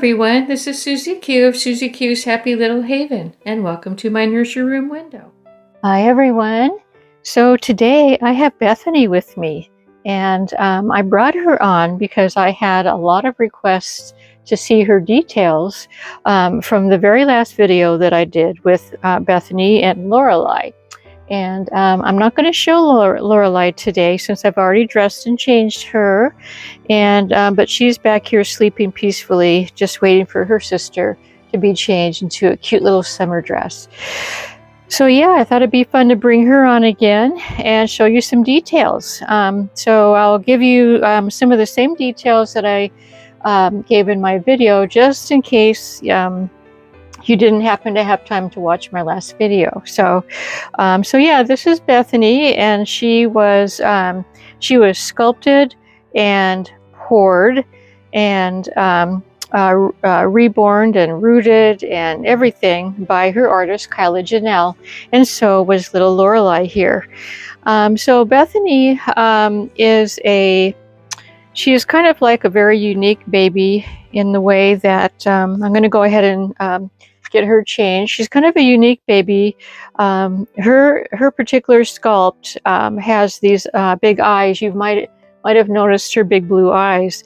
everyone, this is Susie Q of Susie Q's Happy Little Haven, and welcome to my Nursery Room Window. Hi everyone. So today I have Bethany with me, and I brought her on because I had a lot of requests to see her details from the very last video that I did with Bethany and Lorelei. And I'm not going to show Lorelei today since I've already dressed and changed her. But she's back here sleeping peacefully, just waiting for her sister to be changed into a cute little summer dress. So yeah, I thought it'd be fun to bring her on again and show you some details. So I'll give you some of the same details that I gave in my video, just in case you didn't happen to have time to watch my last video. So yeah, this is Bethany, and she was sculpted and poured and reborn and rooted and everything by her artist Kyla Janelle, and so was little Lorelei here. So Bethany she is kind of like a very unique baby in the way that I'm going to go ahead and get her changed. She's kind of a unique baby. Her particular sculpt has these big eyes. You might have noticed her big blue eyes.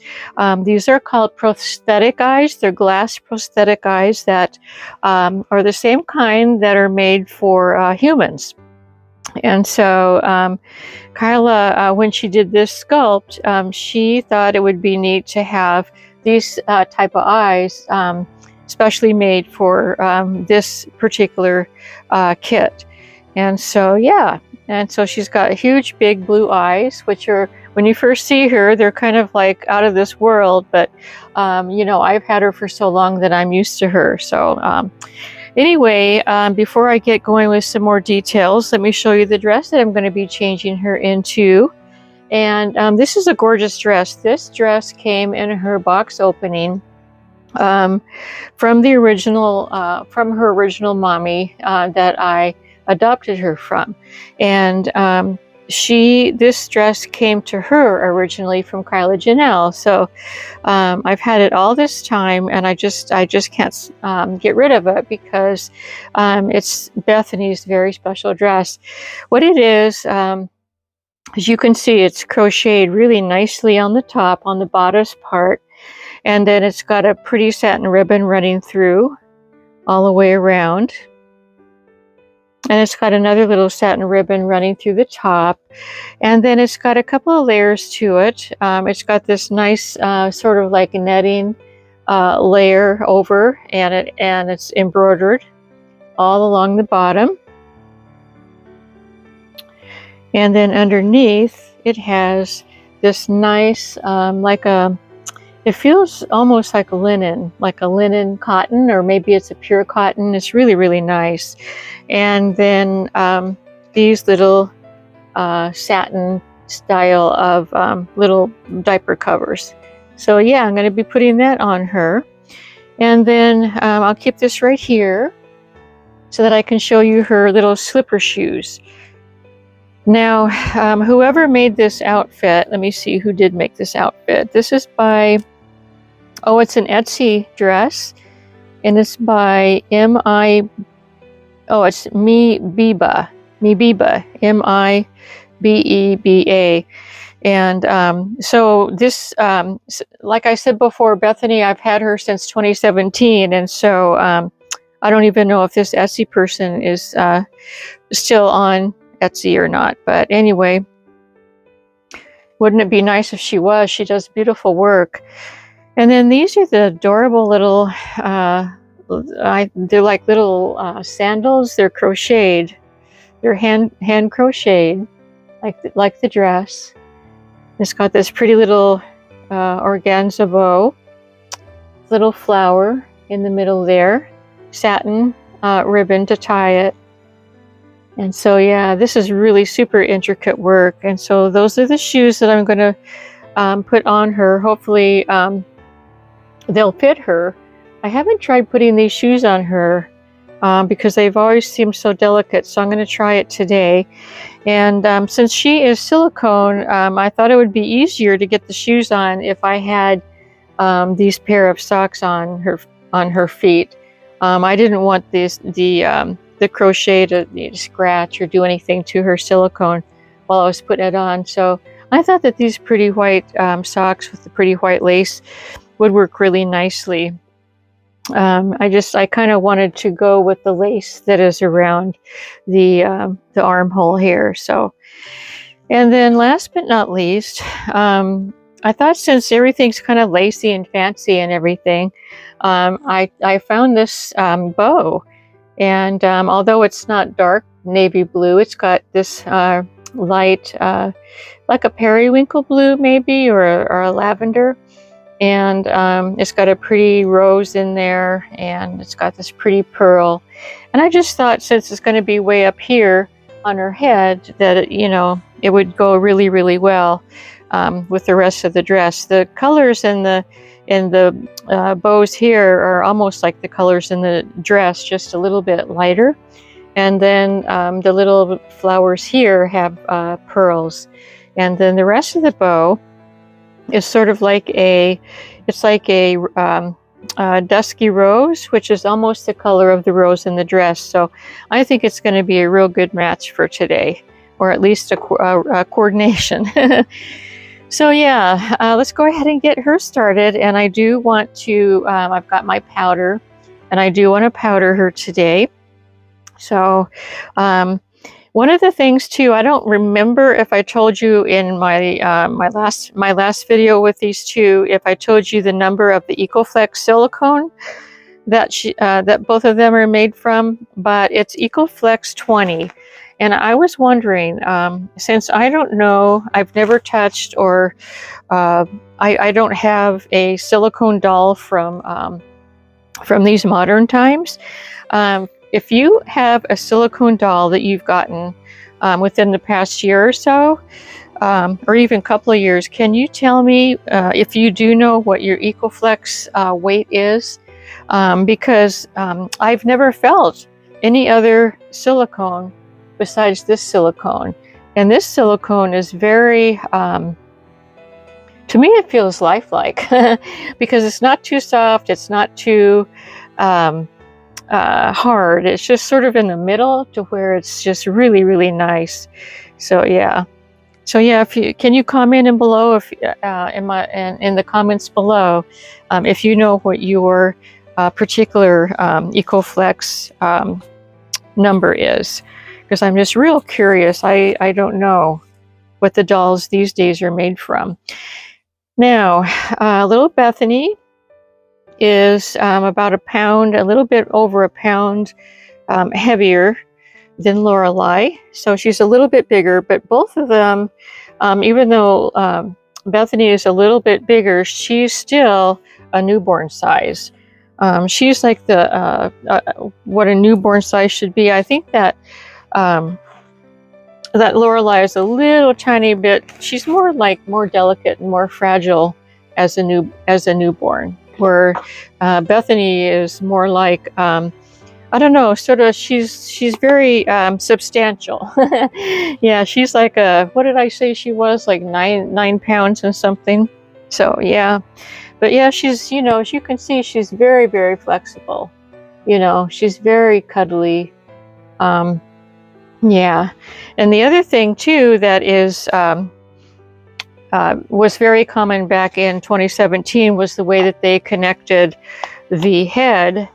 These are called prosthetic eyes. They're glass prosthetic eyes that are the same kind that are made for humans. And so Kyla, when she did this sculpt, she thought it would be neat to have these type of eyes especially made for this particular kit. And so yeah, and so she's got huge big blue eyes, which are, when you first see her, they're kind of like out of this world, but you know, I've had her for so long that I'm used to her. So anyway, before I get going with some more details, let me show you the dress that I'm going to be changing her into. And this is a gorgeous dress. This dress came in her box opening from her original mommy that I adopted her from. And this dress came to her originally from Kyla Janelle. So I've had it all this time, and I just can't get rid of it because it's Bethany's very special dress. What it is, as you can see, it's crocheted really nicely on the top, on the bodice part. And then it's got a pretty satin ribbon running through all the way around. And it's got another little satin ribbon running through the top. And then it's got a couple of layers to it. It's got this nice sort of like netting layer over, and it's embroidered all along the bottom. And then underneath it has this nice it feels almost like a linen cotton, or maybe it's a pure cotton. It's really, really nice. And then these little satin style of little diaper covers. So yeah, I'm going to be putting that on her. And then I'll keep this right here so that I can show you her little slipper shoes. Now, whoever made this outfit, let me see who did make this outfit. This is by, it's an Etsy dress, and it's by Mibeba, Mibeba. And so this, like I said before, Bethany, I've had her since 2017, and so I don't even know if this Etsy person is still on Etsy or not. But anyway, wouldn't it be nice if she was? She does beautiful work. And then these are the adorable little they're like little sandals. They're crocheted. They're hand crocheted like the dress. It's got this pretty little organza bow, little flower in the middle there, satin ribbon to tie it. And so yeah, this is really super intricate work. And so those are the shoes that I'm going to put on her. Hopefully they'll fit her. I haven't tried putting these shoes on her because they've always seemed so delicate, so I'm going to try it today. And since she is silicone, I thought it would be easier to get the shoes on if I had these pair of socks on her feet. I didn't want the crochet to scratch or do anything to her silicone while I was putting it on. So I thought that these pretty white socks with the pretty white lace would work really nicely. I kind of wanted to go with the lace that is around the armhole here. So, and then last but not least, I thought since everything's kind of lacy and fancy and everything, I found this bow, and although it's not dark navy blue, it's got this light, like a periwinkle blue maybe, or a lavender. And it's got a pretty rose in there, and it's got this pretty pearl. And I just thought, since it's going to be way up here on her head, that it would go really, really well with the rest of the dress. The colors in the bows here are almost like the colors in the dress, just a little bit lighter. And then the little flowers here have pearls, and then the rest of the bow is sort of like a dusky rose, which is almost the color of the rose in the dress. So I think it's going to be a real good match for today, or at least a coordination. So yeah, let's go ahead and get her started. And I do want to, I've got my powder, and I do want to powder her today. So one of the things too, I don't remember if I told you in my my last video with these two, if I told you the number of the EcoFlex silicone that that both of them are made from, but it's EcoFlex 20. And I was wondering, since I don't know, I've never touched, or I don't have a silicone doll from these modern times. If you have a silicone doll that you've gotten within the past year or so, or even a couple of years, can you tell me if you do know what your EcoFlex weight is? Because I've never felt any other silicone besides this silicone. And this silicone is very, to me it feels lifelike, because it's not too soft, it's not too hard. It's just sort of in the middle to where it's just really, really nice. So yeah, if you can, you comment in below, if in the comments below, if you know what your particular EcoFlex number is, because I'm just real curious. I don't know what the dolls these days are made from. Now, little Bethany is about a pound, a little bit over a pound heavier than Lorelei. So she's a little bit bigger, but both of them, even though Bethany is a little bit bigger, she's still a newborn size. She's like the what a newborn size should be. I think that that Lorelei is a little tiny bit, she's more delicate and more fragile as a newborn. Where Bethany is more like, I don't know, sort of, she's very substantial. Yeah, she's like what did I say she was, like 9 pounds and something. So yeah, but yeah, she's, as you can see, she's very, very flexible. She's very cuddly. Yeah, and the other thing too that is was very common back in 2017 was the way that they connected the head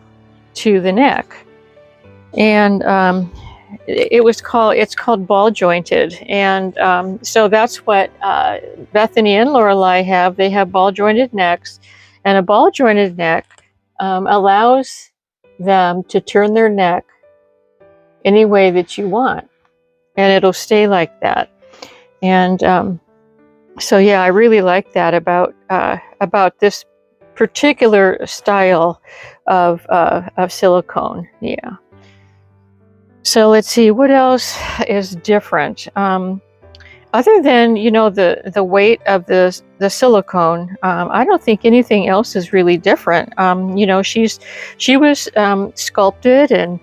to the neck, and it's called ball jointed, and so that's what Bethany and Lorelei have. They have ball jointed necks, and a ball jointed neck allows them to turn their neck any way that you want, and it'll stay like that. And so yeah, I really like that about this particular style of silicone. Yeah. So let's see, what else is different? Other than the weight of the silicone, I don't think anything else is really different. She was sculpted and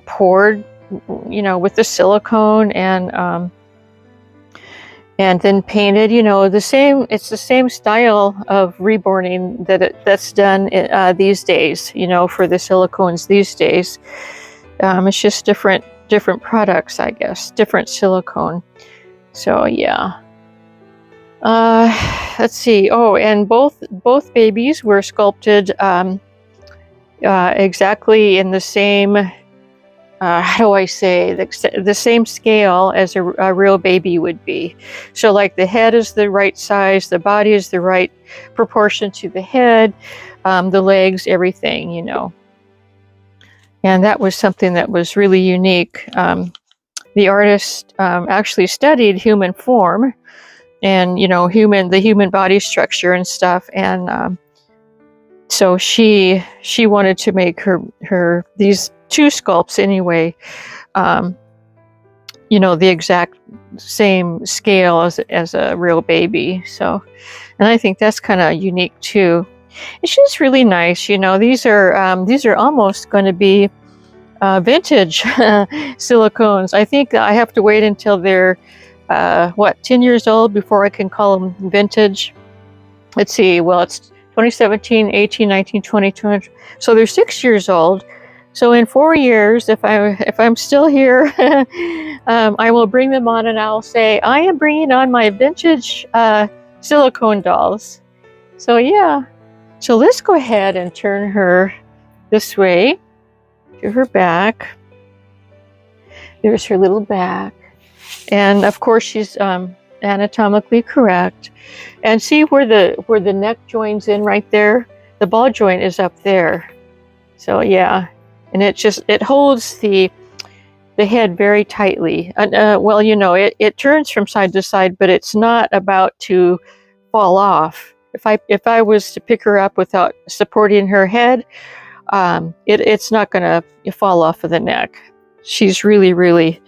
poured with the silicone, and and then painted, you know, it's the same style of reborning that's done these days, you know, for the silicones these days. It's just different products, I guess, different silicone. So yeah. Let's see. Oh, and both babies were sculpted exactly in the same, how do I say, the same scale as a real baby would be. So like the head is the right size, the body is the right proportion to the head, the legs, everything, you know. And that was something that was really unique. The artist actually studied human form and, you know, the human body structure and stuff. And so she wanted to make her these two sculpts anyway, you know, the exact same scale as a real baby. So, and I think that's kind of unique too. It's just really nice, you know. These are almost going to be vintage silicones. I think I have to wait until they're 10 years old before I can call them vintage. Let's see. Well, it's 2017, 18, 19, 20, 20. So they're 6 years old. So in 4 years, if I'm still here, I will bring them on and I'll say, I am bringing on my vintage silicone dolls. So yeah. So let's go ahead and turn her this way to her back. There's her little back. And of course she's anatomically correct. And see where the neck joins in right there? The ball joint is up there. So yeah. And it holds the head very tightly. Well, you know, it turns from side to side, but it's not about to fall off. If I was to pick her up without supporting her head, it's not going to fall off of the neck. She's really,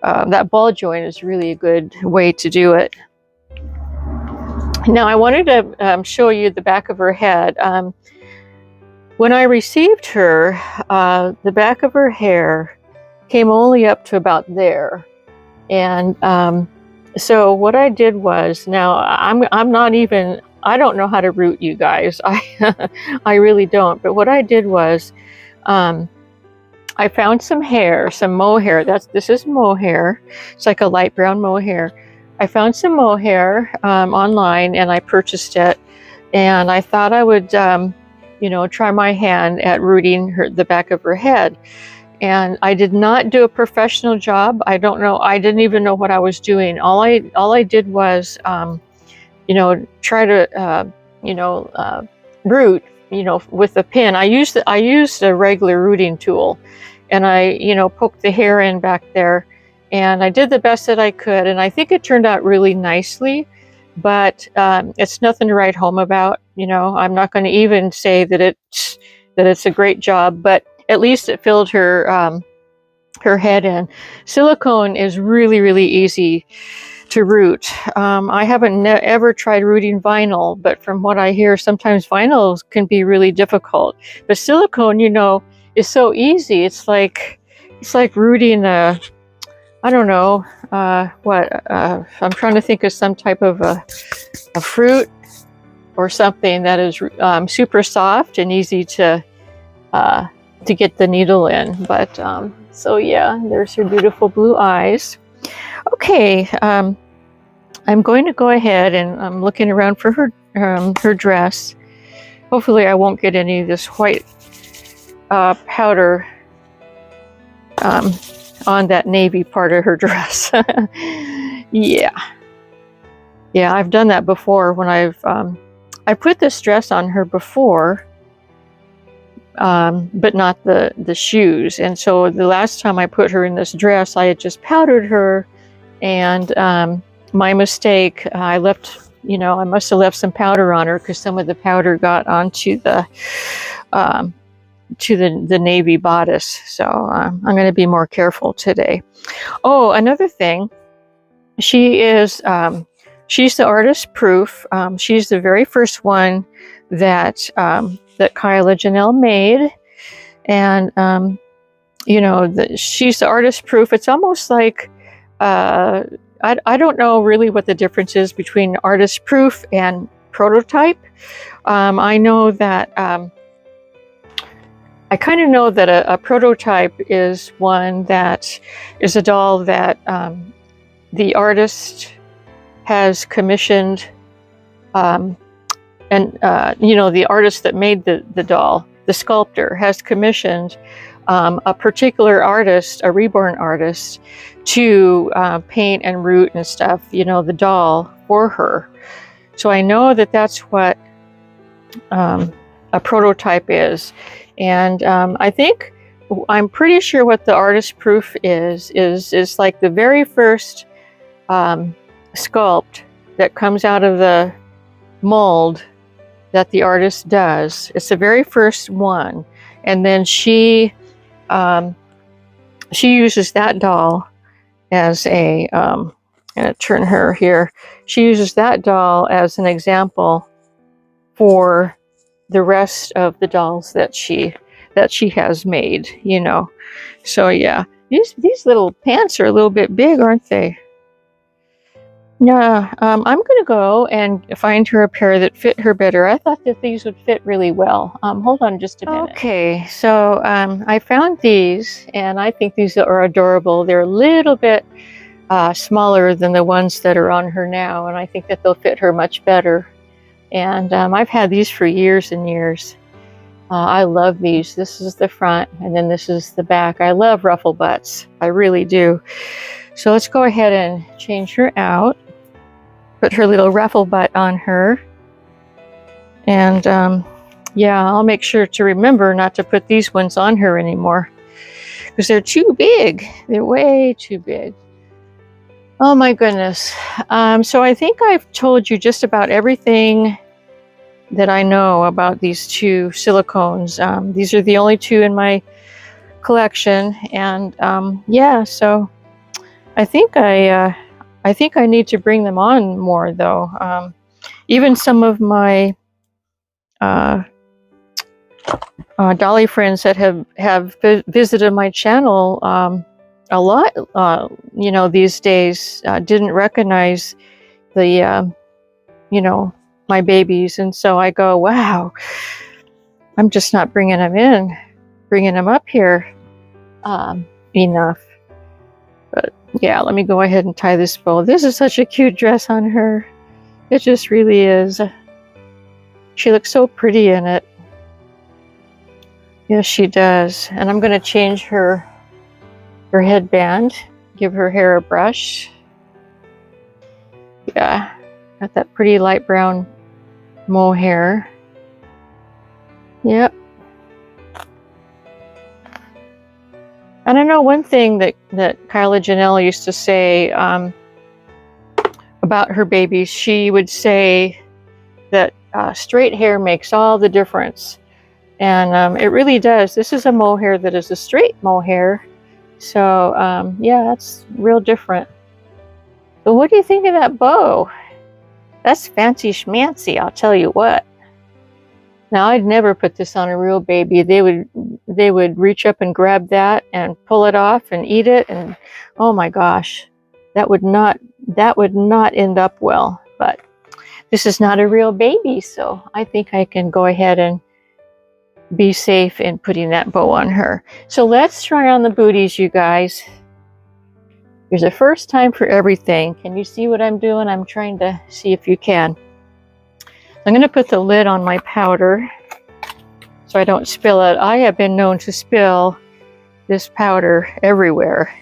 that ball joint is really a good way to do it. Now I wanted to show you the back of her head. When I received her, the back of her hair came only up to about there. And so what I did was, now I'm not even, I don't know how to root, you guys. I really don't. But what I did was, I found some hair, some mohair. This is mohair. It's like a light brown mohair. I found some mohair online and I purchased it. And I thought I would, you know, try my hand at rooting the back of her head. And I did not do a professional job. I don't know. I didn't even know what I was doing. All I did was, you know, try to, you know, root, you know, with a pin. I used a regular rooting tool, and I, you know, poked the hair in back there, and I did the best that I could. And I think it turned out really nicely, but it's nothing to write home about. You know, I'm not going to even say that it's a great job, but at least it filled her head in. Silicone is really easy to root. I haven't ever tried rooting vinyl, but from what I hear, sometimes vinyl can be really difficult. But silicone, you know, is so easy. It's like rooting I don't know what. I'm trying to think of some type of a fruit or something that is super soft and easy to get the needle in. But so yeah, there's her beautiful blue eyes. Okay, I'm going to go ahead and I'm looking around for her dress. Hopefully I won't get any of this white powder on that navy part of her dress. Yeah, I've done that before when I put this dress on her before, but not the shoes. And so the last time I put her in this dress, I had just powdered her, and my mistake, I left, you know, I must have left some powder on her because some of the powder got onto the navy bodice. So I'm going to be more careful today. Oh, another thing, she's the artist proof. She's the very first one that Kyla Janelle made, and you know, she's the artist proof. It's almost like I don't know really what the difference is between artist proof and prototype. I know that I kind of know that a prototype is one that is a doll that the artist has commissioned, and you know, the artist that made the doll, the sculptor, has commissioned a particular artist, a reborn artist, to paint and root and stuff, you know, the doll for her. So I know that that's what a prototype is. And I'm pretty sure what the artist proof is like the very first sculpt that comes out of the mold that the artist does. It's the very first one, and then she uses that doll as a I'm gonna turn her here. She uses that doll as an example for the rest of the dolls that she has made, you know. So yeah, these little pants are a little bit big, aren't they? Yeah, I'm gonna go and find her a pair that fit her better. I thought that these would fit really well. Hold on just a minute. Okay, so I found these, and I think these are adorable. They're a little bit smaller than the ones that are on her now, and I think that they'll fit her much better. And I've had these for years and years. I love these. This is the front, and then this is the back. I love ruffle butts. I really do. So let's go ahead and change her out. Put her little ruffle butt on her. And yeah, I'll make sure to remember not to put these ones on her anymore, because they're too big. They're way too big. Oh my goodness. So I think I've told you just about everything that I know about these two silicones. These are the only two in my collection, and yeah, so I think I need to bring them on more, though. Even some of my dolly friends that have visited my channel a lot, you know, these days, didn't recognize the, you know, my babies. And so I go, wow, I'm just not bringing them up here enough. But yeah, let me go ahead and tie this bow. This is such a cute dress on her. It just really is. She looks so pretty in it. Yes, she does. And I'm going to change her headband, give her hair a brush. Yeah, got that pretty light brown mohair. Yep. And I know one thing that Kyla Janelle used to say about her babies. She would say that straight hair makes all the difference. And it really does. This is a mohair that is a straight mohair. So yeah, that's real different. But what do you think of that bow? That's fancy schmancy, I'll tell you what. Now, I'd never put this on a real baby. They would reach up and grab that and pull it off and eat it, and oh my gosh, that would not end up well. But this is not a real baby, so I think I can go ahead and be safe in putting that bow on her. So let's try on the booties, you guys. There's a first time for everything. Can you see what I'm doing? I'm trying to see if you can. I'm going to put the lid on my powder so I don't spill it. I have been known to spill this powder everywhere.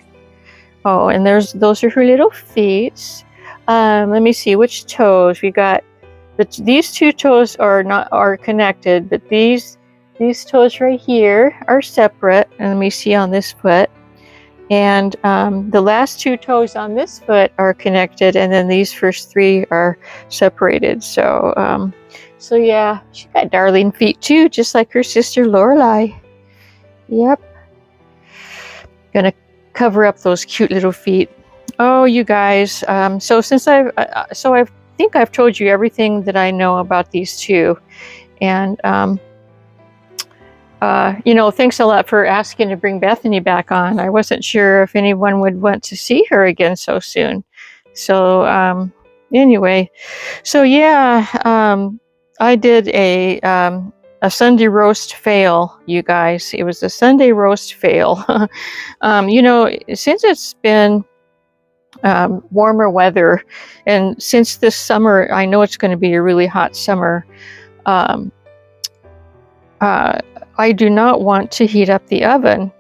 Oh, and those are her little feet. Let me see which toes. We got these two toes are connected, but these toes right here are separate. And let me see on this foot. And the last two toes on this foot are connected, and then these first three are separated. So, so yeah, she got darling feet too, just like her sister Lorelai. Yep. Gonna cover up those cute little feet. Oh, you guys. So since I think I've told you everything that I know about these two, and you know, thanks a lot for asking to bring Bethany back on. I wasn't sure if anyone would want to see her again so soon. So anyway, so yeah, I did a Sunday roast fail, you guys. It was a Sunday roast fail. You know, since it's been warmer weather, and since this summer, I know it's going to be a really hot summer. Um, I do not want to heat up the oven,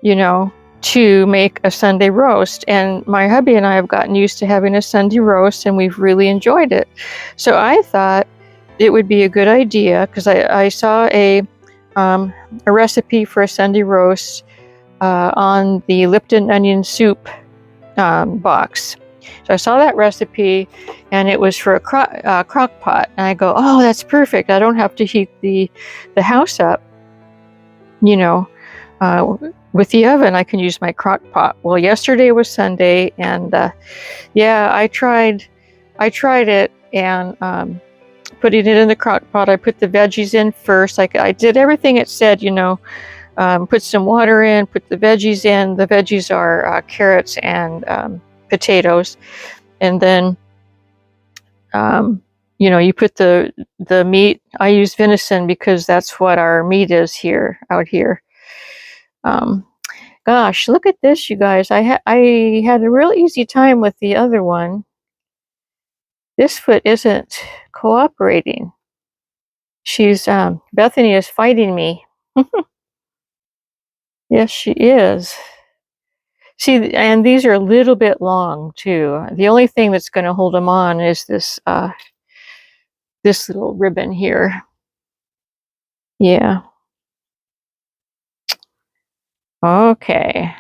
you know, to make a Sunday roast. And my hubby and I have gotten used to having a Sunday roast, and we've really enjoyed it. So I thought it would be a good idea, because I saw a recipe for a Sunday roast on the Lipton onion soup box. So I saw that recipe, and it was for a crock pot. And I go, oh, that's perfect. I don't have to heat the house up, you know, with the oven. I can use my crock pot. Well, yesterday was Sunday, and yeah, I tried it, and putting it in the crock pot. I put the veggies in first. I did everything it said, you know. Put some water in, put the veggies in. The veggies are carrots and potatoes. And then, you know, you put the meat. I use venison because that's what our meat is out here. Gosh, look at this, you guys. I had a real easy time with the other one. This foot isn't cooperating. Bethany is fighting me. Yes, she is. See, and these are a little bit long too. The only thing that's going to hold them on is this this little ribbon here. Yeah. Okay.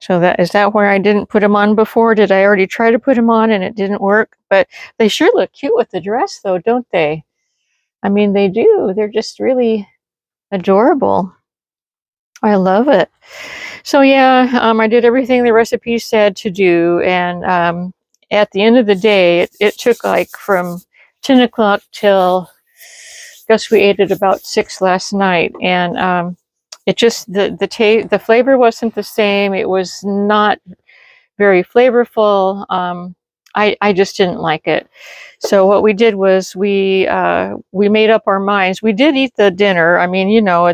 So is that where I didn't put them on before? Did I already try to put them on and it didn't work? But they sure look cute with the dress, though, don't they? I mean, they do. They're just really adorable. I love it. So yeah, I did everything the recipe said to do, and at the end of the day, it took like from 10 o'clock till, I guess we ate at about 6 last night, and it just the flavor wasn't the same. It was not very flavorful. I just didn't like it. So what we did was we made up our minds. We did eat the dinner. I mean, you know,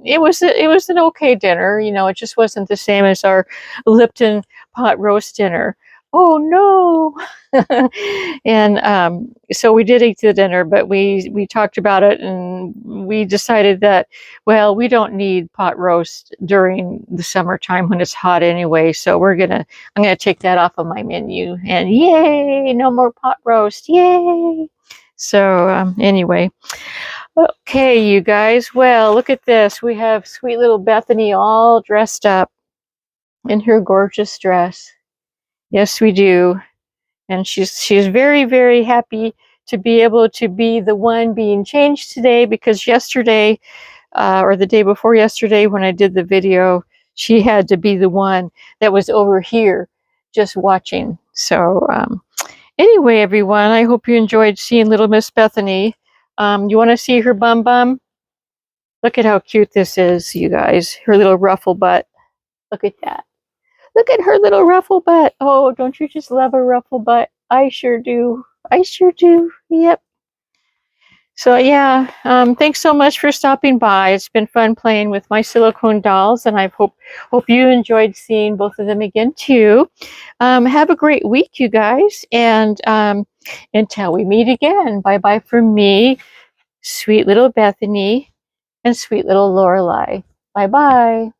it was an okay dinner. You know, it just wasn't the same as our Lipton pot roast dinner. Oh no! And so we did eat the dinner, but we talked about it, and we decided that, well, we don't need pot roast during the summertime when it's hot anyway. So I'm gonna take that off of my menu, and yay, no more pot roast, yay! So anyway, okay, you guys. Well, look at this. We have sweet little Bethany all dressed up in her gorgeous dress. Yes, we do. And she's very, very happy to be able to be the one being changed today, because yesterday, or the day before yesterday when I did the video, she had to be the one that was over here just watching. So anyway, everyone, I hope you enjoyed seeing little Miss Bethany. You want to see her bum bum? Look at how cute this is, you guys. Her little ruffle butt. Look at that. Look at her little ruffle butt. Oh, don't you just love a ruffle butt? I sure do. I sure do. Yep. So yeah, thanks so much for stopping by. It's been fun playing with my silicone dolls, and I hope you enjoyed seeing both of them again too. Have a great week, you guys, and until we meet again, bye-bye from me, sweet little Bethany, and sweet little Lorelei. Bye-bye.